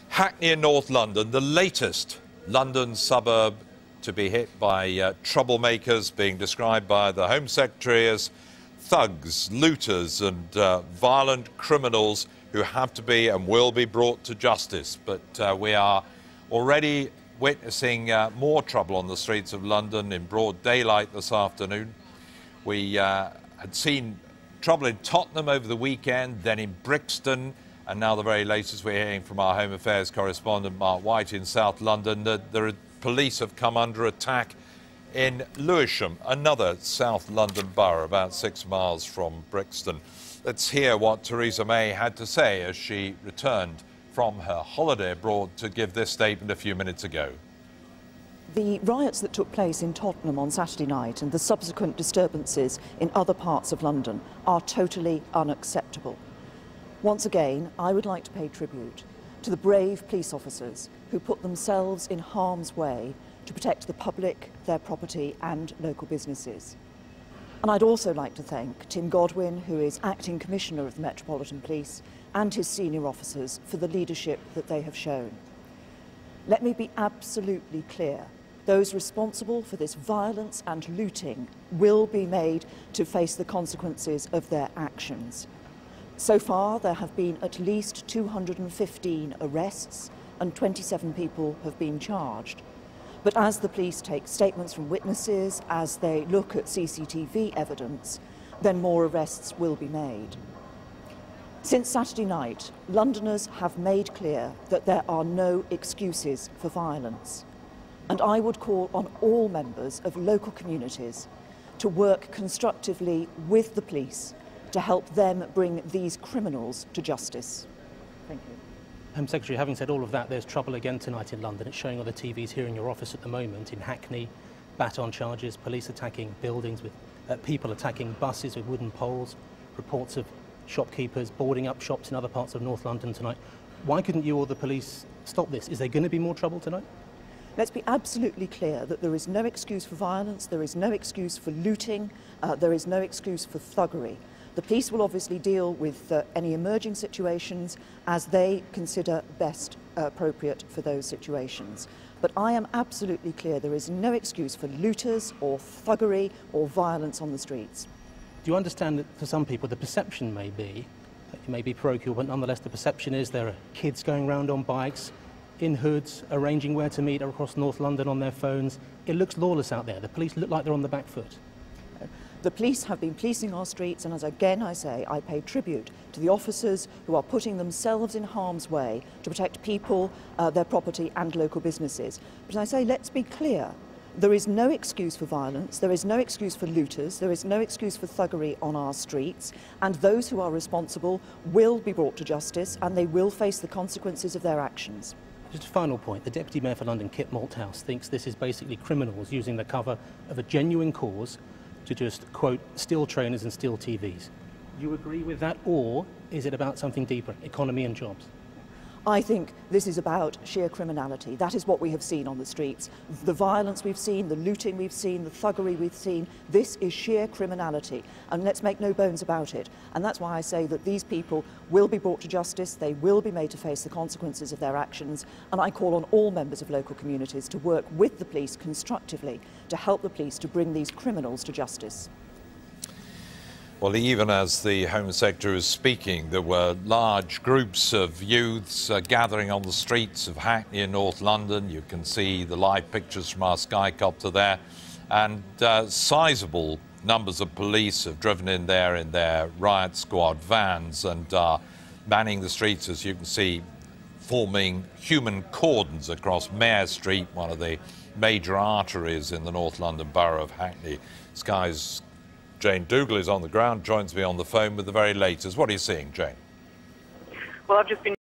Hackney in North London, the latest London suburb to be hit by troublemakers, being described by the Home Secretary as thugs, looters and violent criminals who have to be and will be brought to justice. But we are already witnessing more trouble on the streets of London in broad daylight this afternoon. We had seen trouble in Tottenham over the weekend, then in Brixton, and now the very latest we're hearing from our Home Affairs correspondent Mark White in South London that the police have come under attack in Lewisham, another South London borough about 6 miles from Brixton. Let's hear what Theresa May had to say as she returned from her holiday abroad to give this statement a few minutes ago. The riots that took place in Tottenham on Saturday night and the subsequent disturbances in other parts of London are totally unacceptable. Once again, I would like to pay tribute to the brave police officers who put themselves in harm's way to protect the public, their property and local businesses. And I'd also like to thank Tim Godwin, who is Acting Commissioner of the Metropolitan Police, and his senior officers for the leadership that they have shown. Let me be absolutely clear. Those responsible for this violence and looting will be made to face the consequences of their actions. So far, there have been at least 215 arrests and 27 people have been charged. But as the police take statements from witnesses, as they look at CCTV evidence, then more arrests will be made. Since Saturday night, Londoners have made clear that there are no excuses for violence. And I would call on all members of local communities to work constructively with the police to help them bring these criminals to justice. Thank you. Home Secretary, having said all of that, there's trouble again tonight in London. It's showing on the TVs here in your office at the moment in Hackney. Baton charges, police attacking buildings with people attacking buses with wooden poles, reports of shopkeepers boarding up shops in other parts of North London tonight. Why couldn't you or the police stop this? Is there going to be more trouble tonight? Let's be absolutely clear that there is no excuse for violence, there is no excuse for looting, there is no excuse for thuggery. The police will obviously deal with any emerging situations as they consider best appropriate for those situations. But I am absolutely clear there is no excuse for looters or thuggery or violence on the streets. Do you understand that for some people the perception may be, it may be parochial, but nonetheless the perception is there are kids going around on bikes, in hoods, arranging where to meet across North London on their phones. It looks lawless out there. The police look like they're on the back foot. The police have been policing our streets, and as again I say, I pay tribute to the officers who are putting themselves in harm's way to protect people, their property and local businesses. But I say, let's be clear. There is no excuse for violence, there is no excuse for looters, there is no excuse for thuggery on our streets, and those who are responsible will be brought to justice and they will face the consequences of their actions. Just a final point, the Deputy Mayor for London, Kit Malthouse, thinks this is basically criminals using the cover of a genuine cause to just, quote, steal trainers and steal TVs. Do you agree with that, or is it about something deeper, economy and jobs? I think this is about sheer criminality. That is what we have seen on the streets. The violence we've seen, the looting we've seen, the thuggery we've seen, this is sheer criminality. And let's make no bones about it. And that's why I say that these people will be brought to justice, they will be made to face the consequences of their actions. And I call on all members of local communities to work with the police constructively to help the police to bring these criminals to justice. Well, even as the Home Secretary was speaking, there were large groups of youths gathering on the streets of Hackney in North London. You can see the live pictures from our Skycopter there. And sizable numbers of police have driven in there in their riot squad vans and are manning the streets, as you can see, forming human cordons across Mare Street, one of the major arteries in the North London borough of Hackney. Sky's Jane Dougal is on the ground, joins me on the phone with the very latest. What are you seeing, Jane? Well, I've just been